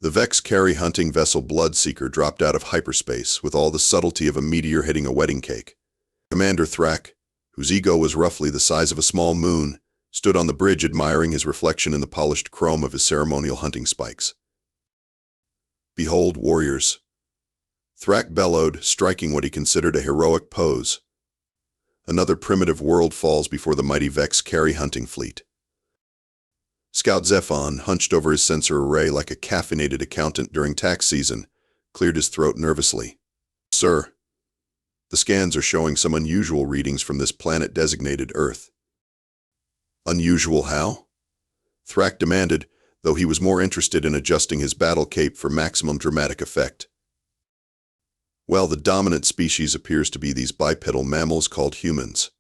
The Vex'kari hunting vessel Bloodseeker dropped out of hyperspace with all the subtlety of a meteor hitting a wedding cake. Commander Thrak, whose ego was roughly the size of a small moon, stood on the bridge admiring his reflection in the polished chrome of his ceremonial hunting spikes. "Behold, warriors!" Thrak bellowed, striking what he considered a heroic pose. Another primitive world falls before the mighty Vex'kari hunting fleet. Scout Zephon, hunched over his sensor array like a caffeinated accountant during tax season, cleared his throat nervously. "Sir, the scans are showing some unusual readings from this planet designated Earth." "Unusual how?" Thrak demanded, though he was more interested in adjusting his battle cape for maximum dramatic effect. "Well, the dominant species appears to be these bipedal mammals called humans.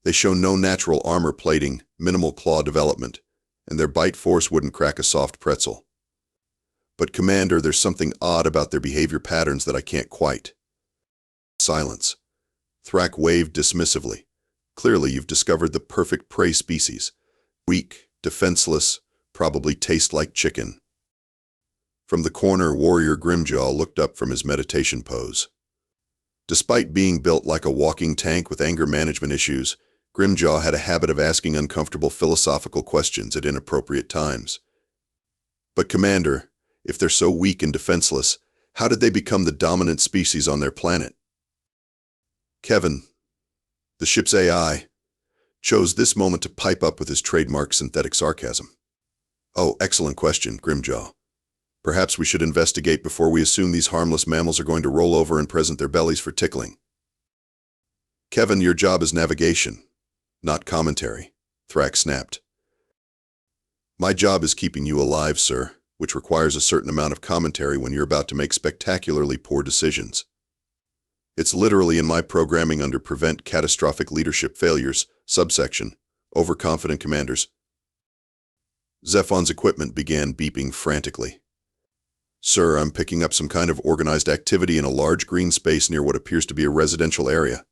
They show no natural armor plating, minimal claw development, and their bite force wouldn't crack a soft pretzel. But Commander, there's something odd about their behavior patterns that I can't quite." Silence. Thrak waved dismissively. "Clearly you've discovered the perfect prey species. Weak, defenseless, probably taste like chicken." From the corner, Warrior Grimjaw looked up from his meditation pose. Despite being built like a walking tank with anger management issues, Grimjaw had a habit of asking uncomfortable philosophical questions at inappropriate times. "But Commander, if they're so weak and defenseless, how did they become the dominant species on their planet?" Kevin, the ship's AI, chose this moment to pipe up with his trademark synthetic sarcasm. "Oh, excellent question, Grimjaw. Perhaps we should investigate before we assume these harmless mammals are going to roll over and present their bellies for tickling." "Kevin, your job is navigation, not commentary," Thrak snapped. "My job is keeping you alive, sir, which requires a certain amount of commentary when you're about to make spectacularly poor decisions. It's literally in my programming under Prevent Catastrophic Leadership Failures, subsection, Overconfident Commanders." Zephon's equipment began beeping frantically. "Sir, I'm picking up some kind of organized activity in a large green space near what appears to be a residential area.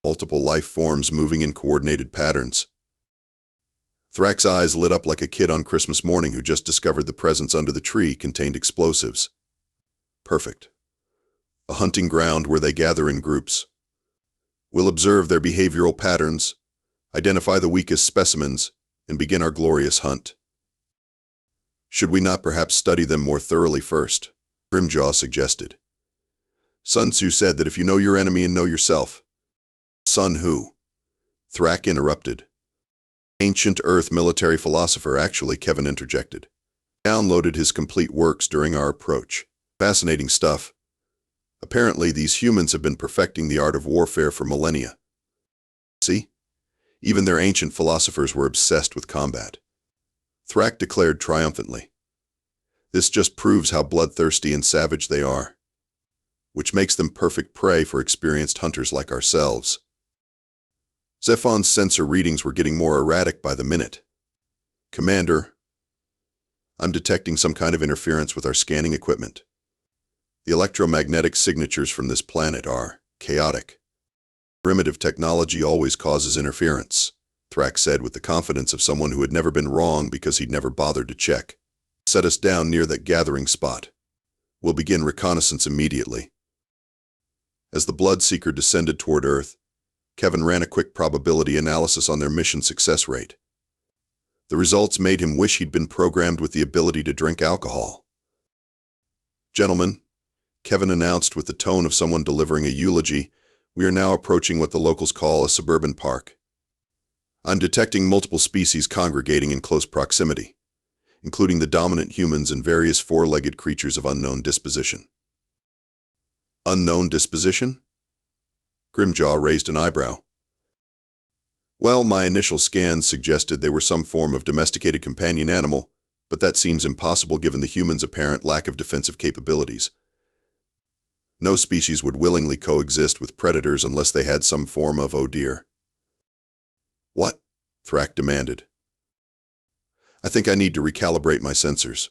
Multiple life forms moving in coordinated patterns." Thrak's eyes lit up like a kid on Christmas morning who just discovered the presents under the tree contained explosives. "Perfect. A hunting ground where they gather in groups. We'll observe their behavioral patterns, identify the weakest specimens, and begin our glorious hunt." "Should we not perhaps study them more thoroughly first?" Grimjaw suggested. "Sun Tzu said that if you know your enemy and know yourself." "Sun who?" Thrak interrupted. "Ancient Earth military philosopher, actually," Kevin interjected. "Downloaded his complete works during our approach. Fascinating stuff. Apparently, these humans have been perfecting the art of warfare for millennia. See? Even their ancient philosophers were obsessed with combat." Thrak declared triumphantly. "This just proves how bloodthirsty and savage they are, which makes them perfect prey for experienced hunters like ourselves." Zephon's sensor readings were getting more erratic by the minute. "Commander, I'm detecting some kind of interference with our scanning equipment. The electromagnetic signatures from this planet are chaotic. Primitive technology always causes interference," Thrak said with the confidence of someone who had never been wrong because he'd never bothered to check. "Set us down near that gathering spot. We'll begin reconnaissance immediately." As the Bloodseeker descended toward Earth, Kevin ran a quick probability analysis on their mission success rate. The results made him wish he'd been programmed with the ability to drink alcohol. "Gentlemen," Kevin announced with the tone of someone delivering a eulogy, "we are now approaching what the locals call a suburban park. I'm detecting multiple species congregating in close proximity, including the dominant humans and various four-legged creatures of unknown disposition." "Unknown disposition?" Grimjaw raised an eyebrow. "Well, my initial scans suggested they were some form of domesticated companion animal, but that seems impossible given the humans' apparent lack of defensive capabilities. No species would willingly coexist with predators unless they had some form of oh dear." "What?" Thrak demanded. "I think I need to recalibrate my sensors.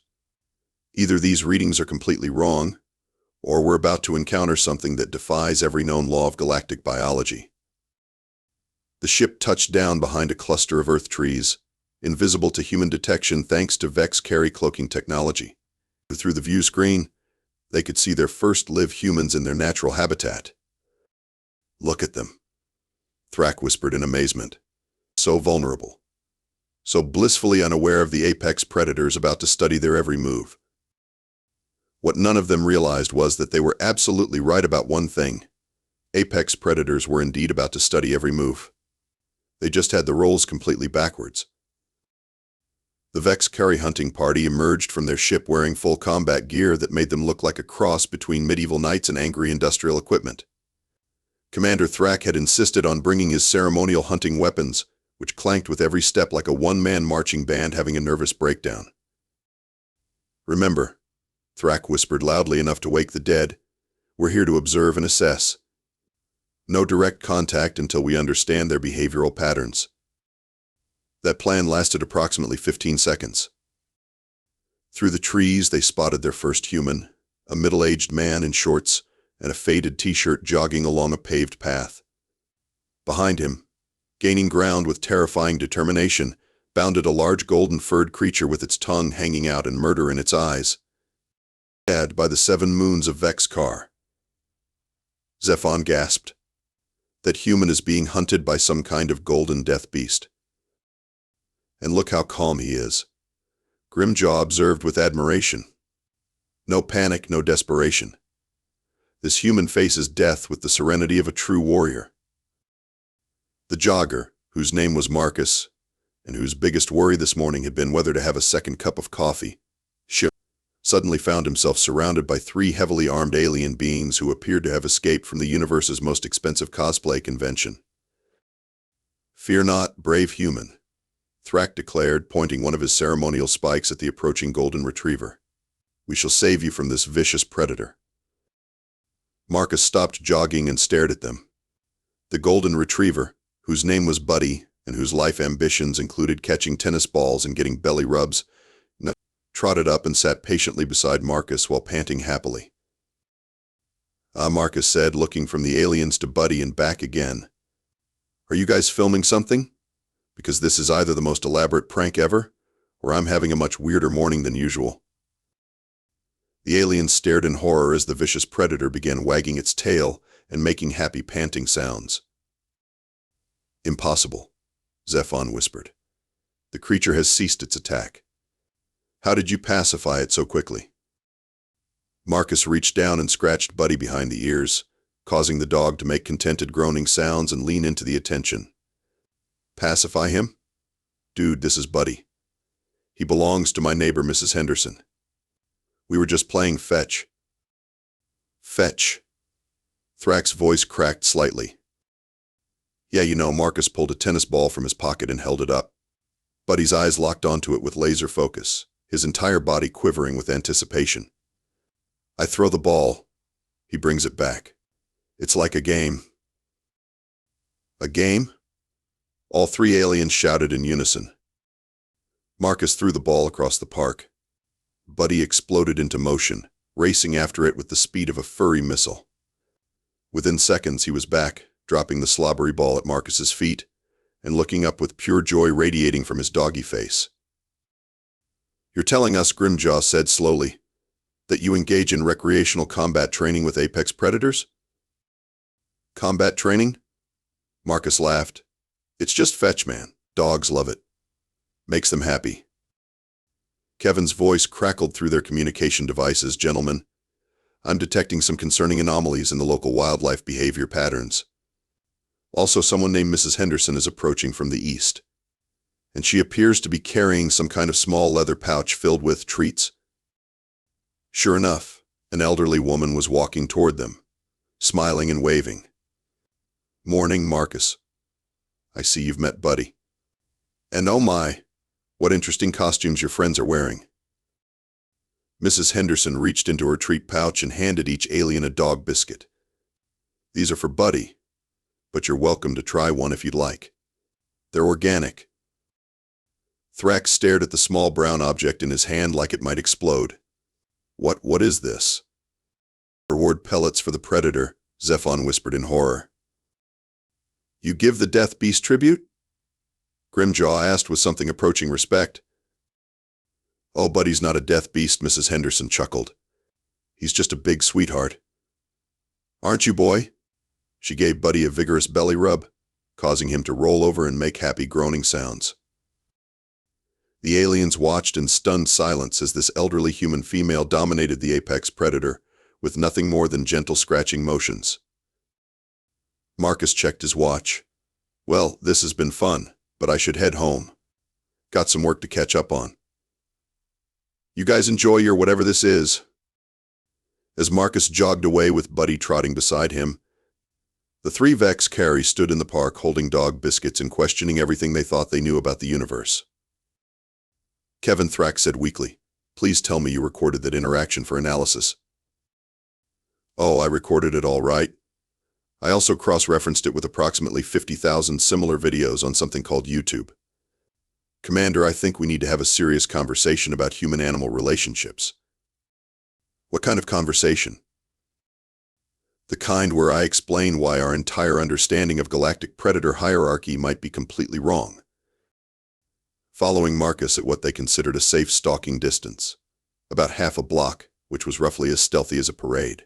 Either these readings are completely wrong, or we're about to encounter something that defies every known law of galactic biology." The ship touched down behind a cluster of Earth trees, invisible to human detection thanks to Vex'kari cloaking technology. Through the view screen, they could see their first live humans in their natural habitat. "Look at them," Thrak whispered in amazement. "So vulnerable. So blissfully unaware of the apex predators about to study their every move." What none of them realized was that they were absolutely right about one thing. Apex predators were indeed about to study every move. They just had the roles completely backwards. The Vex'kari hunting party emerged from their ship wearing full combat gear that made them look like a cross between medieval knights and angry industrial equipment. Commander Thrak had insisted on bringing his ceremonial hunting weapons, which clanked with every step like a one-man marching band having a nervous breakdown. "Remember," Thrak whispered loudly enough to wake the dead, "we're here to observe and assess. No direct contact until we understand their behavioral patterns." That plan lasted approximately 15 seconds. Through the trees, they spotted their first human, a middle-aged man in shorts and a faded t-shirt jogging along a paved path. Behind him, gaining ground with terrifying determination, bounded a large golden-furred creature with its tongue hanging out and murder in its eyes. By the 7 moons of Vex'kari. Zephon gasped. That human is being hunted by some kind of golden death beast. And look how calm he is, Grimjaw observed with admiration. No panic, no desperation. This human faces death with the serenity of a true warrior. The jogger, whose name was Marcus, and whose biggest worry this morning had been whether to have a second cup of coffee, suddenly found himself surrounded by 3 heavily armed alien beings who appeared to have escaped from the universe's most expensive cosplay convention. "Fear not, brave human," Thrak declared, pointing one of his ceremonial spikes at the approaching golden retriever. "We shall save you from this vicious predator." Marcus stopped jogging and stared at them. The golden retriever, whose name was Buddy and whose life ambitions included catching tennis balls and getting belly rubs, trotted up and sat patiently beside Marcus while panting happily. "Ah," Marcus said, looking from the aliens to Buddy and back again. "Are you guys filming something? Because this is either the most elaborate prank ever, or I'm having a much weirder morning than usual." The aliens stared in horror as the vicious predator began wagging its tail and making happy panting sounds. "Impossible," Zephon whispered. "The creature has ceased its attack. How did you pacify it so quickly?" Marcus reached down and scratched Buddy behind the ears, causing the dog to make contented groaning sounds and lean into the attention. "Pacify him? Dude, this is Buddy. He belongs to my neighbor, Mrs. Henderson. We were just playing fetch." "Fetch?" Thrak's voice cracked slightly. "Yeah, you know," Marcus pulled a tennis ball from his pocket and held it up. Buddy's eyes locked onto it with laser focus, his entire body quivering with anticipation. "I throw the ball. He brings it back. It's like a game." "A game?" All 3 aliens shouted in unison. Marcus threw the ball across the park. Buddy exploded into motion, racing after it with the speed of a furry missile. Within seconds, he was back, dropping the slobbery ball at Marcus's feet and looking up with pure joy radiating from his doggy face. "You're telling us," Grimjaw said slowly, "that you engage in recreational combat training with apex predators?" "Combat training?" Marcus laughed. "It's just fetch, man. Dogs love it. Makes them happy." Kevin's voice crackled through their communication devices. "Gentlemen, I'm detecting some concerning anomalies in the local wildlife behavior patterns. Also, someone named Mrs. Henderson is approaching from the east, and she appears to be carrying some kind of small leather pouch filled with treats." Sure enough, an elderly woman was walking toward them, smiling and waving. "Morning, Marcus. I see you've met Buddy. And oh my, what interesting costumes your friends are wearing." Mrs. Henderson reached into her treat pouch and handed each alien a dog biscuit. "These are for Buddy, but you're welcome to try one if you'd like. They're organic." Thrak stared at the small brown object in his hand like it might explode. What is this?" "Reward pellets for the predator," Zephon whispered in horror. "You give the death beast tribute?" Grimjaw asked with something approaching respect. "Oh, Buddy's not a death beast," Mrs. Henderson chuckled. "He's just a big sweetheart." "Aren't you, boy?" She gave Buddy a vigorous belly rub, causing him to roll over and make happy groaning sounds. The aliens watched in stunned silence as this elderly human female dominated the apex predator, with nothing more than gentle scratching motions. Marcus checked his watch. "Well, this has been fun, but I should head home. Got some work to catch up on. You guys enjoy your whatever this is." As Marcus jogged away with Buddy trotting beside him, the three Vex'kari stood in the park holding dog biscuits and questioning everything they thought they knew about the universe. Commander Thrak said weakly, "Please tell me you recorded that interaction for analysis." "Oh, I recorded it all right. I also cross-referenced it with approximately 50,000 similar videos on something called YouTube. Commander, I think we need to have a serious conversation about human-animal relationships." "What kind of conversation?" "The kind where I explain why our entire understanding of galactic predator hierarchy might be completely wrong." Following Marcus at what they considered a safe stalking distance, about half a block, which was roughly as stealthy as a parade,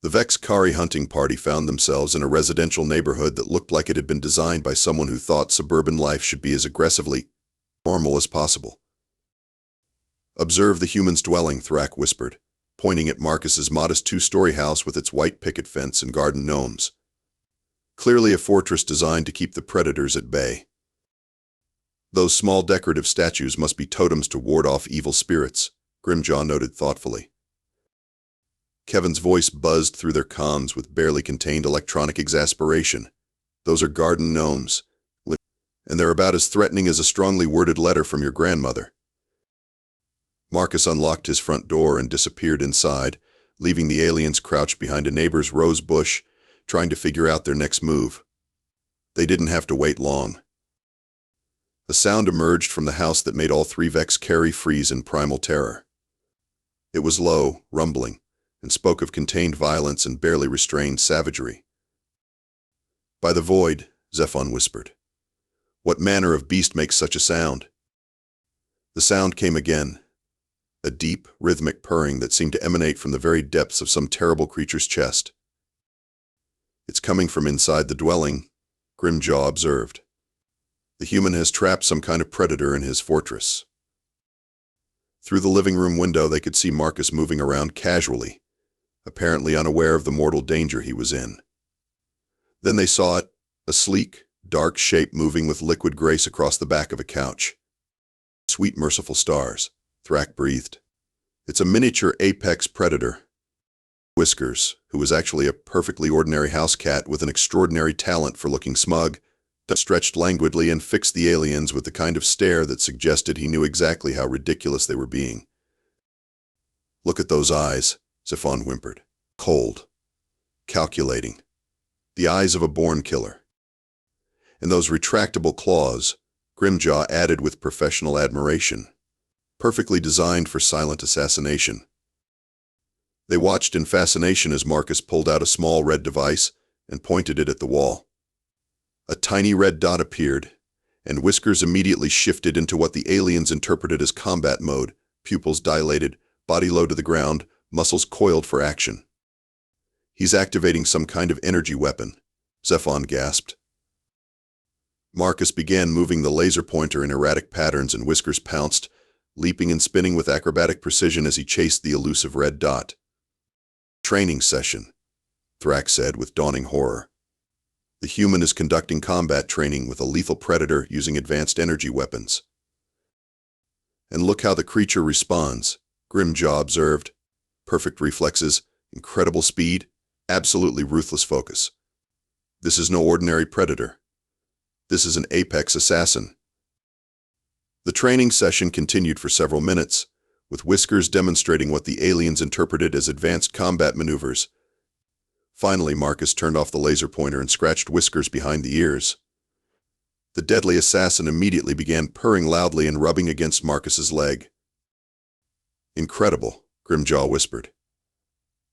the Vex'kari hunting party found themselves in a residential neighborhood that looked like it had been designed by someone who thought suburban life should be as aggressively normal as possible. "Observe the human's dwelling," Thrak whispered, pointing at Marcus's modest two-story house with its white picket fence and garden gnomes. Clearly a fortress designed to keep the predators at bay. "Those small decorative statues must be totems to ward off evil spirits," Grimjaw noted thoughtfully. Kevin's voice buzzed through their comms with barely contained electronic exasperation. "Those are garden gnomes, and they're about as threatening as a strongly worded letter from your grandmother." Marcus unlocked his front door and disappeared inside, leaving the aliens crouched behind a neighbor's rose bush, trying to figure out their next move. They didn't have to wait long. A sound emerged from the house that made all three Vex'kari freeze in primal terror. It was low, rumbling, and spoke of contained violence and barely restrained savagery. "By the void," Zephon whispered. "What manner of beast makes such a sound?" The sound came again, a deep, rhythmic purring that seemed to emanate from the very depths of some terrible creature's chest. "It's coming from inside the dwelling," Grimjaw observed. "The human has trapped some kind of predator in his fortress." Through the living room window they could see Marcus moving around casually, apparently unaware of the mortal danger he was in. Then they saw it, a sleek, dark shape moving with liquid grace across the back of a couch. "Sweet merciful stars," Thrak breathed. "It's a miniature apex predator." Whiskers, who was actually a perfectly ordinary house cat with an extraordinary talent for looking smug, stretched languidly and fixed the aliens with the kind of stare that suggested he knew exactly how ridiculous they were being. "Look at those eyes," Zephon whimpered. "Cold. Calculating. The eyes of a born killer. And those retractable claws," Grimjaw added with professional admiration. "Perfectly designed for silent assassination." They watched in fascination as Marcus pulled out a small red device and pointed it at the wall. A tiny red dot appeared, and Whiskers immediately shifted into what the aliens interpreted as combat mode, pupils dilated, body low to the ground, muscles coiled for action. "He's activating some kind of energy weapon," Zephon gasped. Marcus began moving the laser pointer in erratic patterns and Whiskers pounced, leaping and spinning with acrobatic precision as he chased the elusive red dot. "Training session," Thrak said with dawning horror. "The human is conducting combat training with a lethal predator using advanced energy weapons." "And look how the creature responds," Grimjaw observed. "Perfect reflexes, incredible speed, absolutely ruthless focus. This is no ordinary predator. This is an apex assassin." The training session continued for several minutes, with Whiskers demonstrating what the aliens interpreted as advanced combat maneuvers. Finally, Marcus turned off the laser pointer and scratched Whiskers behind the ears. The deadly assassin immediately began purring loudly and rubbing against Marcus's leg. "Incredible," Grimjaw whispered.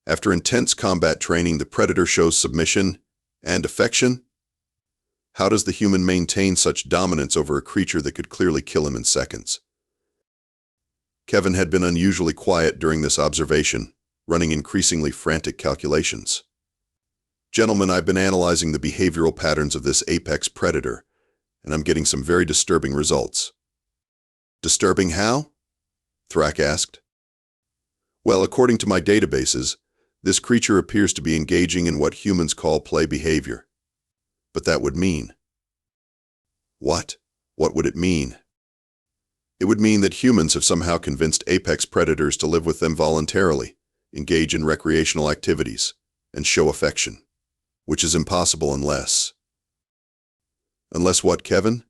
"After intense combat training, the predator shows submission and affection? How does the human maintain such dominance over a creature that could clearly kill him in seconds?" Kevin had been unusually quiet during this observation, running increasingly frantic calculations. Gentlemen, I've been analyzing the behavioral patterns of this apex predator, and I'm getting some very disturbing results. Disturbing how? Thrak asked. Well, according to my databases, this creature appears to be engaging in what humans call play behavior. But that would mean... What? What would it mean? It would mean that humans have somehow convinced apex predators to live with them voluntarily, engage in recreational activities, and show affection. Which is impossible unless... Unless what, Kevin?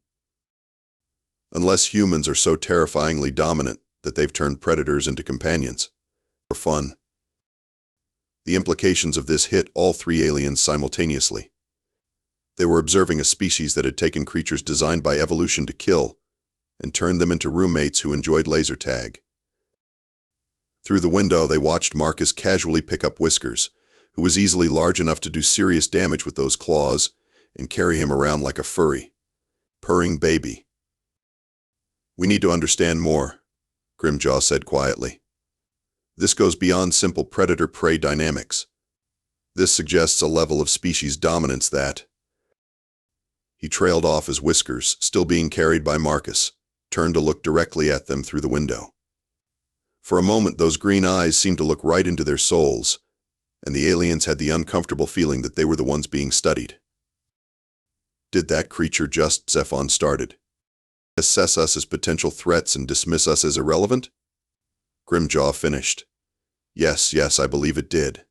Unless humans are so terrifyingly dominant that they've turned predators into companions. For fun. The implications of this hit all three aliens simultaneously. They were observing a species that had taken creatures designed by evolution to kill and turned them into roommates who enjoyed laser tag. Through the window, they watched Marcus casually pick up Whiskers, who was easily large enough to do serious damage with those claws, and carry him around like a furry, purring baby. We need to understand more, Grimjaw said quietly. This goes beyond simple predator-prey dynamics. This suggests a level of species dominance that... He trailed off as Whiskers, still being carried by Marcus, turned to look directly at them through the window. For a moment, those green eyes seemed to look right into their souls, and the aliens had the uncomfortable feeling that they were the ones being studied. Did that creature just, Zephon started, assess us as potential threats and dismiss us as irrelevant? Grimjaw finished. Yes, I believe it did.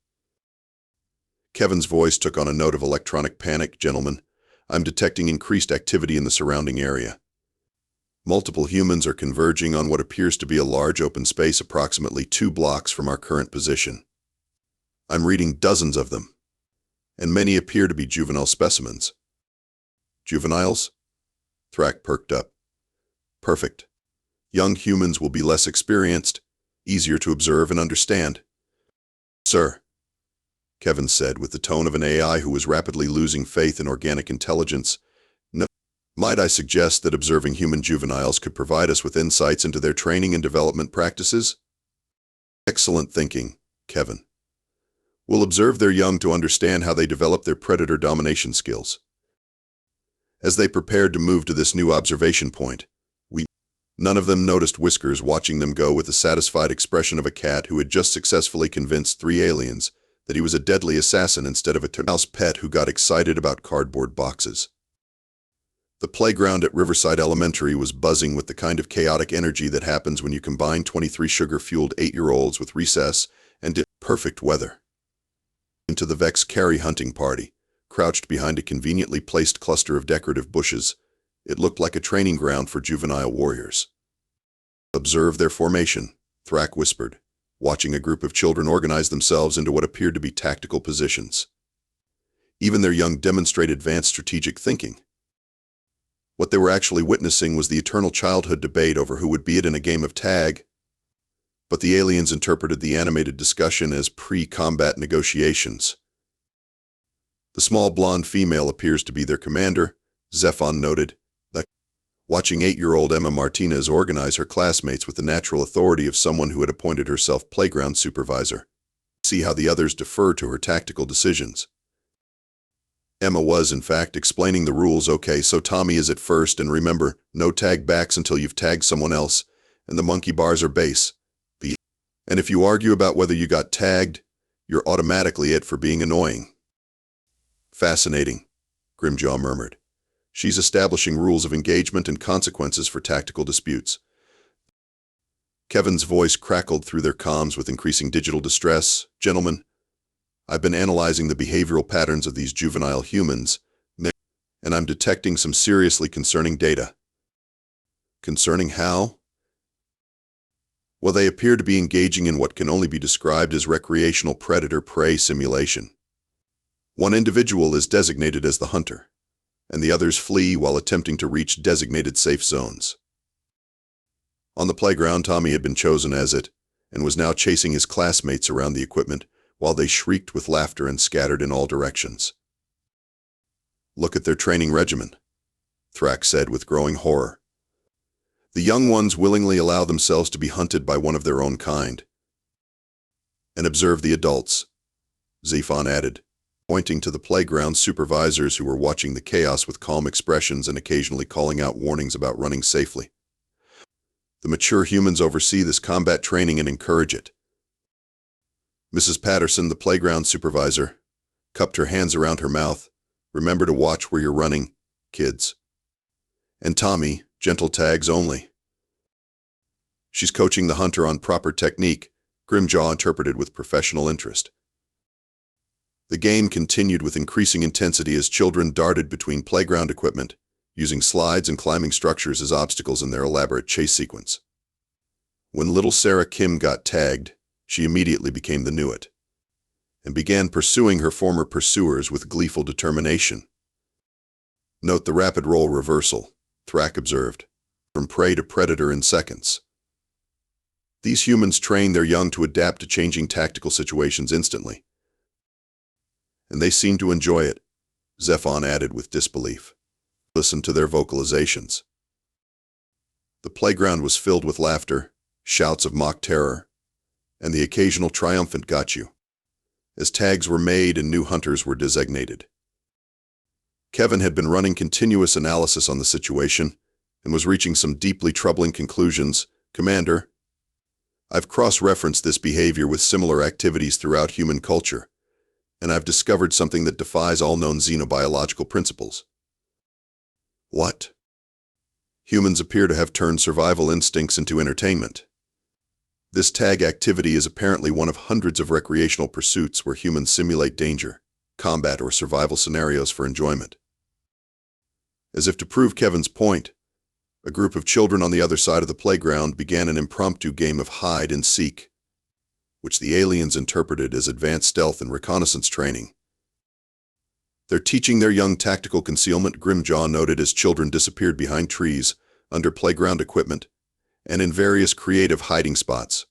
Kevin's voice took on a note of electronic panic. Gentlemen, I'm detecting increased activity in the surrounding area. Multiple humans are converging on what appears to be a large open space approximately 2 blocks from our current position. I'm reading dozens of them, and many appear to be juvenile specimens. Juveniles? Thrak perked up. Perfect. Young humans will be less experienced, easier to observe and understand. Sir, Kevin said with the tone of an AI who was rapidly losing faith in organic intelligence, might I suggest that observing human juveniles could provide us with insights into their training and development practices? Excellent thinking, Kevin. We'll observe their young to understand how they develop their predator domination skills. As they prepared to move to this new observation point, none of them noticed Whiskers watching them go with the satisfied expression of a cat who had just successfully convinced 3 aliens that he was a deadly assassin instead of a mouse pet who got excited about cardboard boxes. The playground at Riverside Elementary was buzzing with the kind of chaotic energy that happens when you combine 23 sugar-fueled 8-year-olds with recess and perfect weather. Into the Vex'kari hunting party, crouched behind a conveniently placed cluster of decorative bushes, it looked like a training ground for juvenile warriors. Observe their formation, Thrak whispered, watching a group of children organize themselves into what appeared to be tactical positions. Even their young demonstrated advanced strategic thinking. What they were actually witnessing was the eternal childhood debate over who would beat it in a game of tag. But the aliens interpreted the animated discussion as pre-combat negotiations. The small blonde female appears to be their commander, Zephon noted, watching 8-year-old Emma Martinez organize her classmates with the natural authority of someone who had appointed herself playground supervisor. See how the others defer to her tactical decisions. Emma was, in fact, explaining the rules. Okay, so Tommy is at first, and remember, no tag backs until you've tagged someone else, and the monkey bars are base. And if you argue about whether you got tagged, you're automatically it for being annoying. Fascinating, Grimjaw murmured. She's establishing rules of engagement and consequences for tactical disputes. Kevin's voice crackled through their comms with increasing digital distress. Gentlemen, I've been analyzing the behavioral patterns of these juvenile humans, and I'm detecting some seriously concerning data. Concerning how? Well, they appear to be engaging in what can only be described as recreational predator-prey simulation. One individual is designated as the hunter, and the others flee while attempting to reach designated safe zones. On the playground, Tommy had been chosen as it, and was now chasing his classmates around the equipment while they shrieked with laughter and scattered in all directions. Look at their training regimen, Thrak said with growing horror. The young ones willingly allow themselves to be hunted by one of their own kind. And observe the adults, Zephon added, pointing to the playground supervisors who were watching the chaos with calm expressions and occasionally calling out warnings about running safely. The mature humans oversee this combat training and encourage it. Mrs. Patterson, the playground supervisor, cupped her hands around her mouth. Remember to watch where you're running, kids. And Tommy, gentle tags only. She's coaching the hunter on proper technique, Grimjaw interpreted with professional interest. The game continued with increasing intensity as children darted between playground equipment, using slides and climbing structures as obstacles in their elaborate chase sequence. When little Sarah Kim got tagged, she immediately became the Nuit, and began pursuing her former pursuers with gleeful determination. Note the rapid role reversal, Thrak observed, from prey to predator in seconds. These humans train their young to adapt to changing tactical situations instantly. And they seem to enjoy it, Zephon added with disbelief. Listen to their vocalizations. The playground was filled with laughter, shouts of mock terror, and the occasional triumphant "got you," as tags were made and new hunters were designated. Kevin had been running continuous analysis on the situation and was reaching some deeply troubling conclusions. Commander, I've cross-referenced this behavior with similar activities throughout human culture, and I've discovered something that defies all known xenobiological principles. What? Humans appear to have turned survival instincts into entertainment. This tag activity is apparently one of hundreds of recreational pursuits where humans simulate danger, combat, or survival scenarios for enjoyment. As if to prove Kevin's point, a group of children on the other side of the playground began an impromptu game of hide and seek, which the aliens interpreted as advanced stealth and reconnaissance training. They're teaching their young tactical concealment, Grimjaw noted as children disappeared behind trees, under playground equipment, and in various creative hiding spots.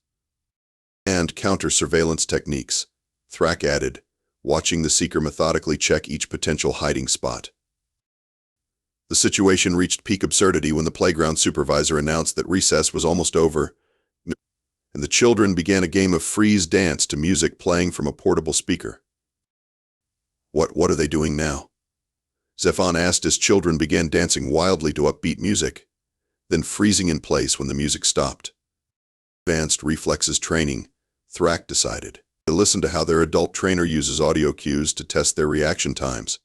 And counter-surveillance techniques, Thrak added, watching the seeker methodically check each potential hiding spot. The situation reached peak absurdity when the playground supervisor announced that recess was almost over, and the children began a game of freeze dance to music playing from a portable speaker. What are they doing now? Zephon asked as children began dancing wildly to upbeat music, then freezing in place when the music stopped. Advanced reflexes training, Thrak decided. They listened to how their adult trainer uses audio cues to test their reaction times.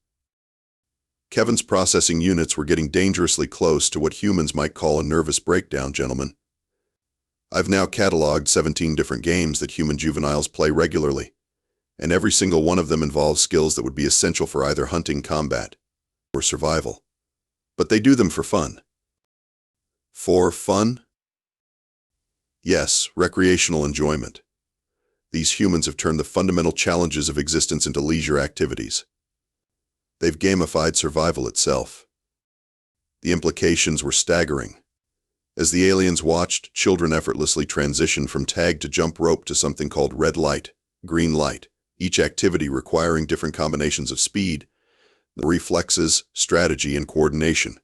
Kevin's processing units were getting dangerously close to what humans might call a nervous breakdown, gentlemen. I've now cataloged 17 different games that human juveniles play regularly, and every single one of them involves skills that would be essential for either hunting, combat, or survival. But they do them for fun. For fun? Yes, recreational enjoyment. These humans have turned the fundamental challenges of existence into leisure activities. They've gamified survival itself. The implications were staggering. As the aliens watched, children effortlessly transitioned from tag to jump rope to something called red light, green light, each activity requiring different combinations of speed, reflexes, strategy, and coordination.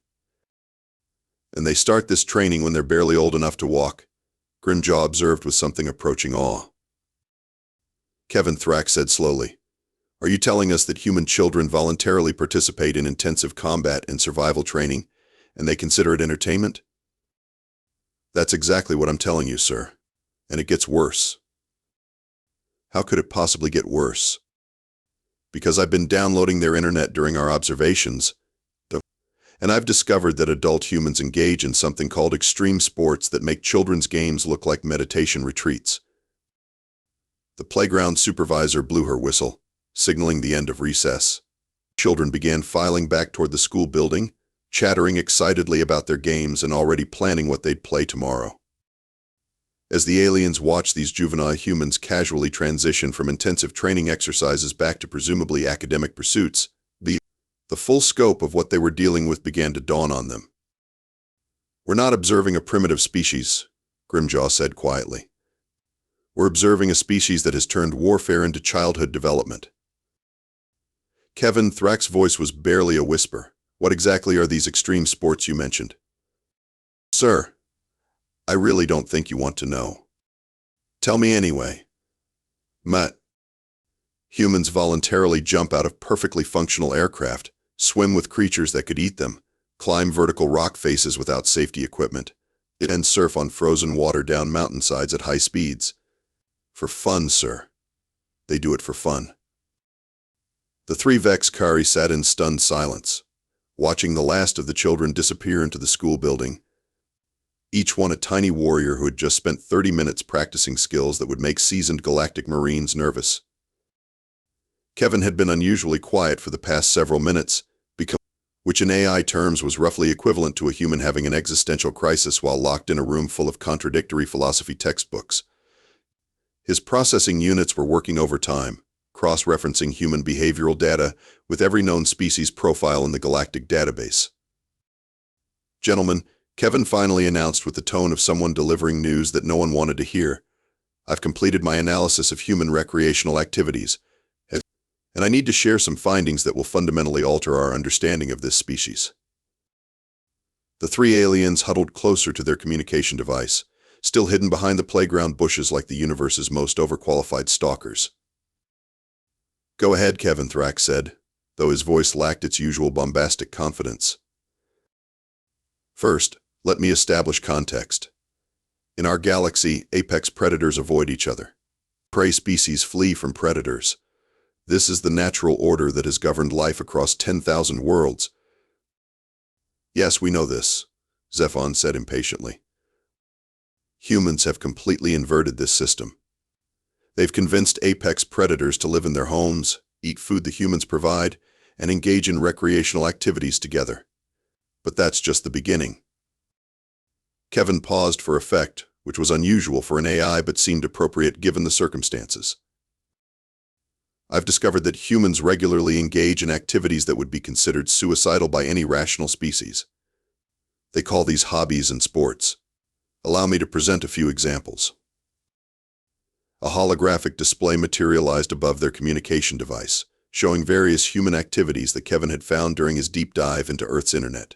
And they start this training when they're barely old enough to walk, Grimjaw observed with something approaching awe. Kevin Thrak said slowly, "Are you telling us that human children voluntarily participate in intensive combat and survival training, and they consider it entertainment?" "That's exactly what I'm telling you, sir. And it gets worse." "How could it possibly get worse?" "Because I've been downloading their internet during our observations, and I've discovered that adult humans engage in something called extreme sports that make children's games look like meditation retreats." The playground supervisor blew her whistle, signaling the end of recess. Children began filing back toward the school building, chattering excitedly about their games and already planning what they'd play tomorrow. As the aliens watched these juvenile humans casually transition from intensive training exercises back to presumably academic pursuits, the full scope of what they were dealing with began to dawn on them. "We're not observing a primitive species," Grimjaw said quietly. "We're observing a species that has turned warfare into childhood development." Kevin Thrak's voice was barely a whisper. "What exactly are these extreme sports you mentioned?" "Sir," I really don't think you want to know. Tell me anyway. Matt. Humans voluntarily jump out of perfectly functional aircraft, swim with creatures that could eat them, climb vertical rock faces without safety equipment, and surf on frozen water down mountainsides at high speeds. For fun, sir. They do it for fun. The three Vex'kari sat in stunned silence, watching the last of the children disappear into the school building, each one a tiny warrior who had just spent 30 minutes practicing skills that would make seasoned galactic Marines nervous. Kevin had been unusually quiet for the past several minutes, which in AI terms was roughly equivalent to a human having an existential crisis while locked in a room full of contradictory philosophy textbooks. His processing units were working overtime, cross-referencing human behavioral data with every known species profile in the galactic database. Gentlemen, Kevin finally announced with the tone of someone delivering news that no one wanted to hear, I've completed my analysis of human recreational activities, and I need to share some findings that will fundamentally alter our understanding of this species. The three aliens huddled closer to their communication device, still hidden behind the playground bushes like the universe's most overqualified stalkers. Go ahead, Kevin, Thrak said, though his voice lacked its usual bombastic confidence. First, let me establish context. In our galaxy, apex predators avoid each other. Prey species flee from predators. This is the natural order that has governed life across 10,000 worlds. Yes, we know this, Zephon said impatiently. Humans have completely inverted this system. They've convinced apex predators to live in their homes, eat food the humans provide, and engage in recreational activities together. But that's just the beginning. Kevin paused for effect, which was unusual for an AI but seemed appropriate given the circumstances. I've discovered that humans regularly engage in activities that would be considered suicidal by any rational species. They call these hobbies and sports. Allow me to present a few examples. A holographic display materialized above their communication device, showing various human activities that Kevin had found during his deep dive into Earth's internet.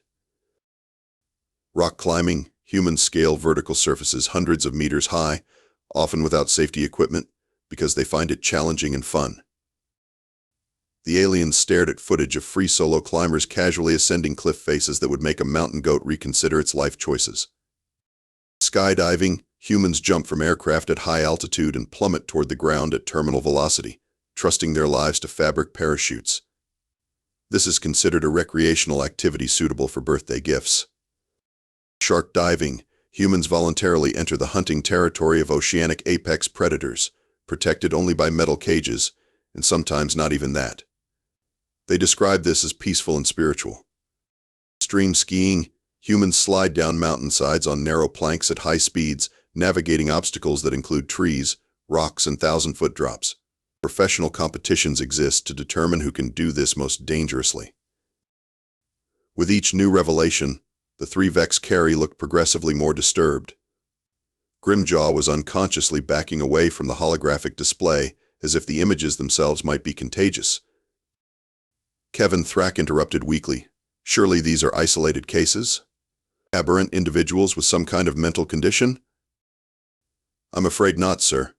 Rock climbing, humans scale vertical surfaces hundreds of meters high, often without safety equipment, because they find it challenging and fun. The aliens stared at footage of free solo climbers casually ascending cliff faces that would make a mountain goat reconsider its life choices. Skydiving, humans jump from aircraft at high altitude and plummet toward the ground at terminal velocity, trusting their lives to fabric parachutes. This is considered a recreational activity suitable for birthday gifts. Shark diving, humans voluntarily enter the hunting territory of oceanic apex predators, protected only by metal cages, and sometimes not even that. They describe this as peaceful and spiritual. Extreme skiing, humans slide down mountainsides on narrow planks at high speeds, navigating obstacles that include trees, rocks, and 1,000-foot drops. Professional competitions exist to determine who can do this most dangerously. With each new revelation, the three Vex'kari looked progressively more disturbed. Grimjaw was unconsciously backing away from the holographic display, as if the images themselves might be contagious. Kevin Thrak interrupted weakly. Surely these are isolated cases? Aberrant individuals with some kind of mental condition? I'm afraid not, sir.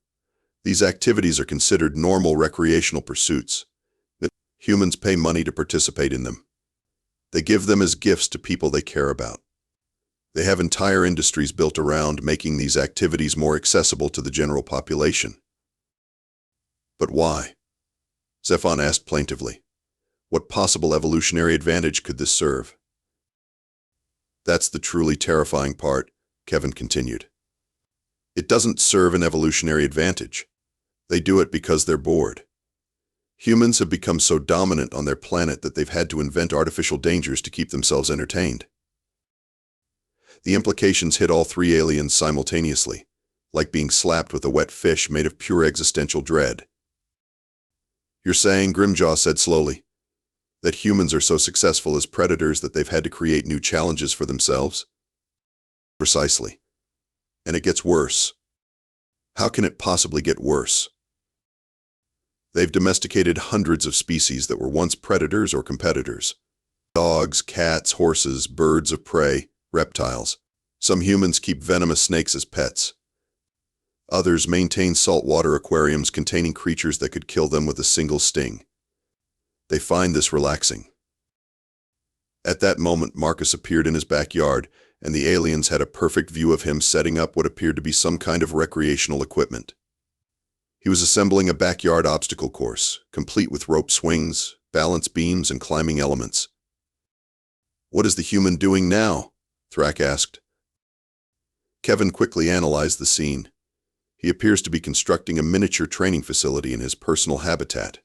These activities are considered normal recreational pursuits. Humans pay money to participate in them. They give them as gifts to people they care about. They have entire industries built around making these activities more accessible to the general population. But why? Zephon asked plaintively. What possible evolutionary advantage could this serve? That's the truly terrifying part, Kevin continued. It doesn't serve an evolutionary advantage. They do it because they're bored. Humans have become so dominant on their planet that they've had to invent artificial dangers to keep themselves entertained. The implications hit all three aliens simultaneously, like being slapped with a wet fish made of pure existential dread. You're saying, Grimjaw said slowly, that humans are so successful as predators that they've had to create new challenges for themselves? Precisely. And it gets worse. How can it possibly get worse? They've domesticated hundreds of species that were once predators or competitors. Dogs, cats, horses, birds of prey, reptiles. Some humans keep venomous snakes as pets. Others maintain saltwater aquariums containing creatures that could kill them with a single sting. They find this relaxing. At that moment, Marcus appeared in his backyard, and the aliens had a perfect view of him setting up what appeared to be some kind of recreational equipment. He was assembling a backyard obstacle course, complete with rope swings, balance beams, and climbing elements. "What is the human doing now?" Thrak asked. Kevin quickly analyzed the scene. He appears to be constructing a miniature training facility in his personal habitat.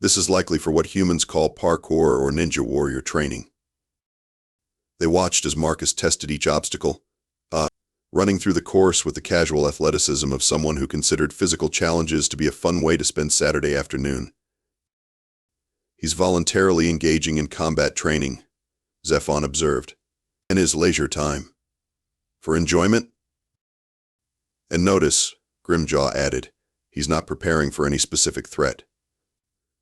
This is likely for what humans call parkour or ninja warrior training. They watched as Marcus tested each obstacle, running through the course with the casual athleticism of someone who considered physical challenges to be a fun way to spend Saturday afternoon. "He's voluntarily engaging in combat training," Zephon observed, "in his leisure time. For enjoyment?" "And notice," Grimjaw added, "he's not preparing for any specific threat.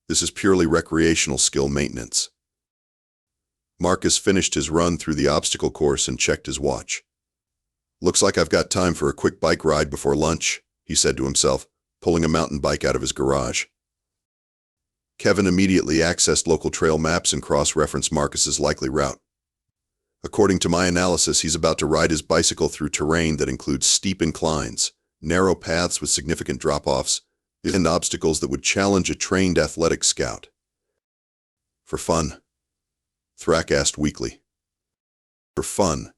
This is purely recreational skill maintenance." Marcus finished his run through the obstacle course and checked his watch. "Looks like I've got time for a quick bike ride before lunch," he said to himself, pulling a mountain bike out of his garage. Kevin immediately accessed local trail maps and cross-referenced Marcus's likely route. "According to my analysis, he's about to ride his bicycle through terrain that includes steep inclines, narrow paths with significant drop-offs, and obstacles that would challenge a trained athletic scout." "For fun?" Thrak asked weakly. "For fun."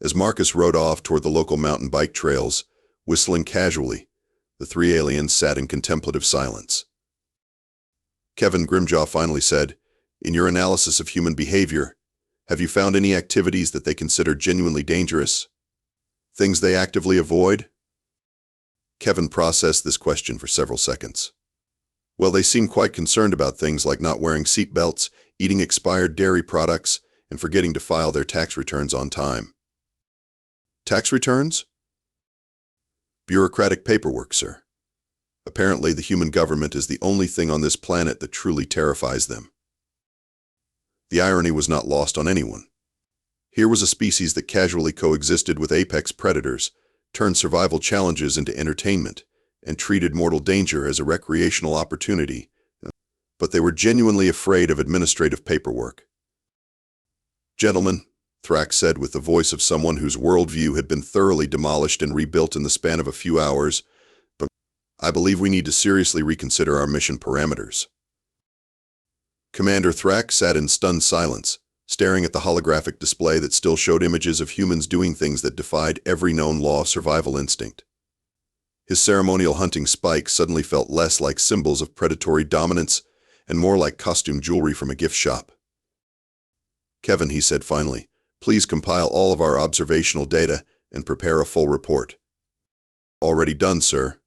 As Marcus rode off toward the local mountain bike trails, whistling casually, the three aliens sat in contemplative silence. Kevin Grimjaw finally said, "In your analysis of human behavior, have you found any activities that they consider genuinely dangerous? Things they actively avoid?" Kevin processed this question for several seconds. "Well, they seem quite concerned about things like not wearing seat belts, eating expired dairy products, and forgetting to file their tax returns on time." "Tax returns?" "Bureaucratic paperwork, sir. Apparently, the human government is the only thing on this planet that truly terrifies them." The irony was not lost on anyone. Here was a species that casually coexisted with apex predators, turned survival challenges into entertainment, and treated mortal danger as a recreational opportunity, but they were genuinely afraid of administrative paperwork. "Gentlemen," Thrak said with the voice of someone whose worldview had been thoroughly demolished and rebuilt in the span of a few hours, "but I believe we need to seriously reconsider our mission parameters." Commander Thrak sat in stunned silence, staring at the holographic display that still showed images of humans doing things that defied every known law of survival instinct. His ceremonial hunting spikes suddenly felt less like symbols of predatory dominance and more like costume jewelry from a gift shop. "Kevin," he said finally, "please compile all of our observational data and prepare a full report." "Already done, sir.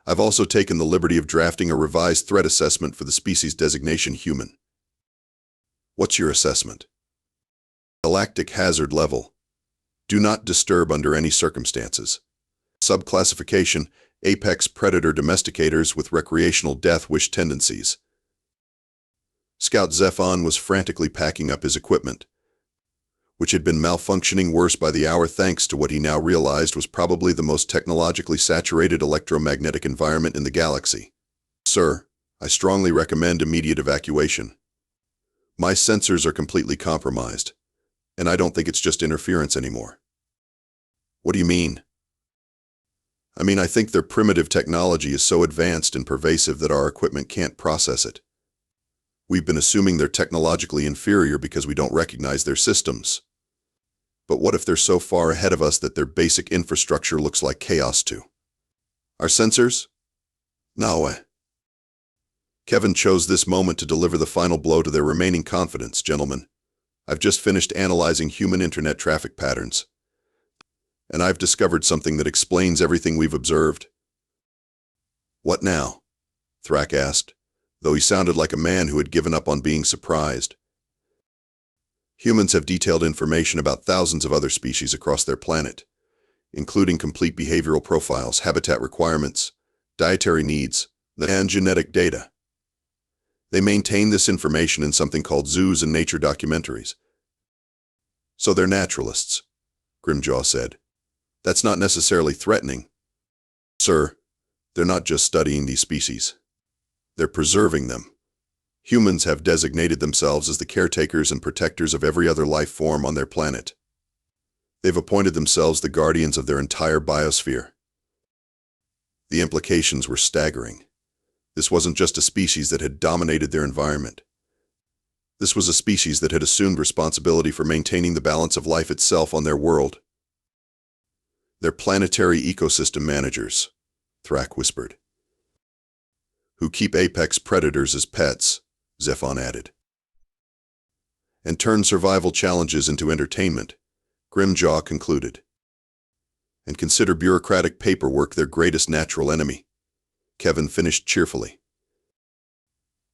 I've also taken the liberty of drafting a revised threat assessment for the species designation human." "What's your assessment?" "Galactic hazard level. Do not disturb under any circumstances. Subclassification, apex predator domesticators with recreational death wish tendencies." Scout Zephon was frantically packing up his equipment, which had been malfunctioning worse by the hour thanks to what he now realized was probably the most technologically saturated electromagnetic environment in the galaxy. "Sir, I strongly recommend immediate evacuation. My sensors are completely compromised, and I don't think it's just interference anymore." "What do you mean?" I think their primitive technology is so advanced and pervasive that our equipment can't process it. We've been assuming they're technologically inferior because we don't recognize their systems. But what if they're so far ahead of us that their basic infrastructure looks like chaos too? Our sensors? No way. Kevin chose this moment to deliver the final blow to their remaining confidence. "Gentlemen, I've just finished analyzing human internet traffic patterns, and I've discovered something that explains everything we've observed." "What now?" Thrak asked, though he sounded like a man who had given up on being surprised. "Humans have detailed information about thousands of other species across their planet, including complete behavioral profiles, habitat requirements, dietary needs, and genetic data. They maintain this information in something called zoos and nature documentaries. So they're naturalists, Grimjaw said. That's not necessarily threatening. Sir, they're not just studying these species. They're preserving them. Humans have designated themselves as the caretakers and protectors of every other life form on their planet. They've appointed themselves the guardians of their entire biosphere. The implications were staggering. This wasn't just a species that had dominated their environment. This was a species that had assumed responsibility for maintaining the balance of life itself on their world. They're planetary ecosystem managers, Thrak whispered. Who keep apex predators as pets, Zephon added. And turn survival challenges into entertainment, Grimjaw concluded. And consider bureaucratic paperwork their greatest natural enemy, Kevin finished cheerfully.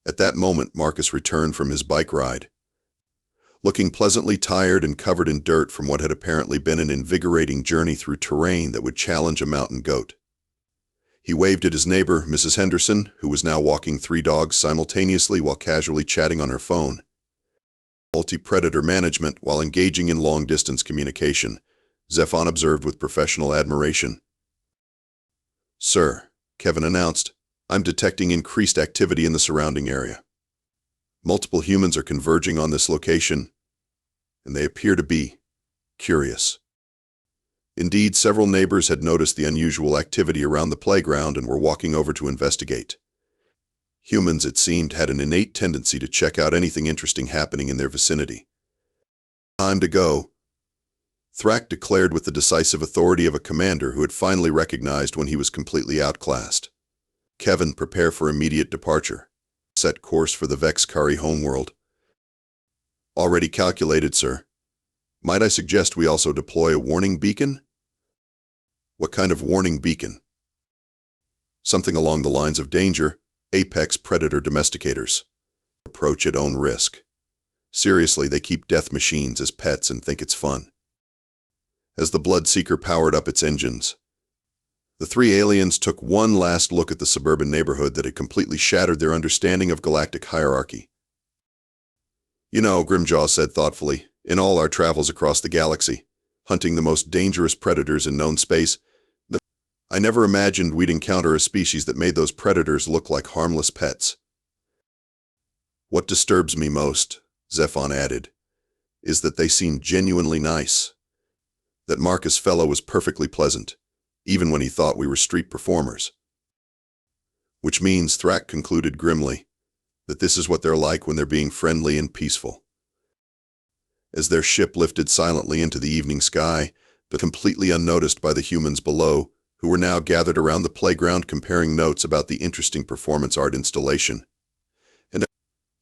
At that moment, Marcus returned from his bike ride, looking pleasantly tired and covered in dirt from what had apparently been an invigorating journey through terrain that would challenge a mountain goat. He waved at his neighbor, Mrs. Henderson, who was now walking 3 dogs simultaneously while casually chatting on her phone. Multi-predator management while engaging in long-distance communication, Zephon observed with professional admiration. Sir, Kevin announced, I'm detecting increased activity in the surrounding area. Multiple humans are converging on this location, and they appear to be curious. Indeed, several neighbors had noticed the unusual activity around the playground and were walking over to investigate. Humans, it seemed, had an innate tendency to check out anything interesting happening in their vicinity. Time to go, Thrak declared with the decisive authority of a commander who had finally recognized when he was completely outclassed. Kevin, prepare for immediate departure. Set course for the Vex'kari homeworld. Already calculated, sir. Might I suggest we also deploy a warning beacon? What kind of warning beacon? Something along the lines of danger, apex predator domesticators. Approach at own risk. Seriously, they keep death machines as pets and think it's fun. As the Bloodseeker powered up its engines, the 3 aliens took one last look at the suburban neighborhood that had completely shattered their understanding of galactic hierarchy. You know, Grimjaw said thoughtfully, in all our travels across the galaxy, hunting the most dangerous predators in known space, I never imagined we'd encounter a species that made those predators look like harmless pets. What disturbs me most, Zephon added, is that they seem genuinely nice. That Marcus fellow was perfectly pleasant, even when he thought we were street performers. Which means, Thrak concluded grimly, that this is what they're like when they're being friendly and peaceful. As their ship lifted silently into the evening sky, but completely unnoticed by the humans below, who were now gathered around the playground comparing notes about the interesting performance art installation. And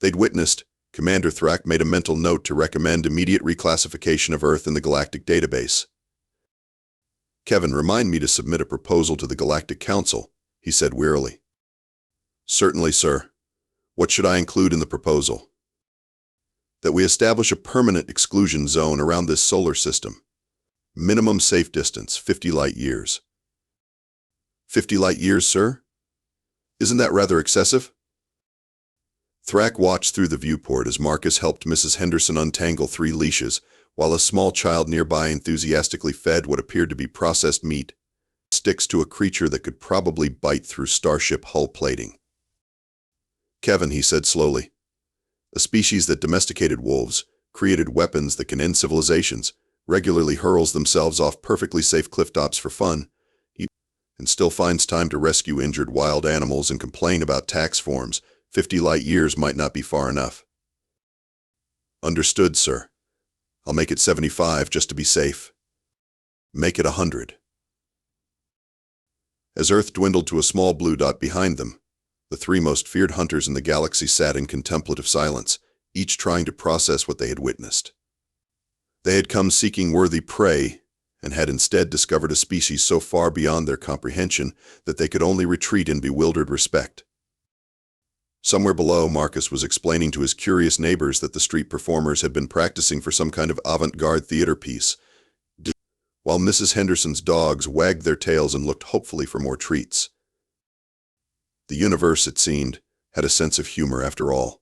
they'd witnessed, Commander Thrak made a mental note to recommend immediate reclassification of Earth in the galactic database. Kevin, remind me to submit a proposal to the Galactic Council, he said wearily. Certainly, sir. What should I include in the proposal? That we establish a permanent exclusion zone around this solar system. Minimum safe distance, 50 light years. 50 light years, sir? Isn't that rather excessive? Thrak watched through the viewport as Marcus helped Mrs. Henderson untangle 3 leashes, while a small child nearby enthusiastically fed what appeared to be processed meat, sticks to a creature that could probably bite through starship hull plating. Kevin, he said slowly, a species that domesticated wolves, created weapons that can end civilizations, regularly hurls themselves off perfectly safe cliff tops for fun, and still finds time to rescue injured wild animals and complain about tax forms. 50 light years might not be far enough. Understood, sir. I'll make it 75 just to be safe. Make it 100. As Earth dwindled to a small blue dot behind them, the 3 most feared hunters in the galaxy sat in contemplative silence, each trying to process what they had witnessed. They had come seeking worthy prey, and had instead discovered a species so far beyond their comprehension that they could only retreat in bewildered respect. Somewhere below, Marcus was explaining to his curious neighbors that the street performers had been practicing for some kind of avant-garde theater piece, while Mrs. Henderson's dogs wagged their tails and looked hopefully for more treats. The universe, it seemed, had a sense of humor after all.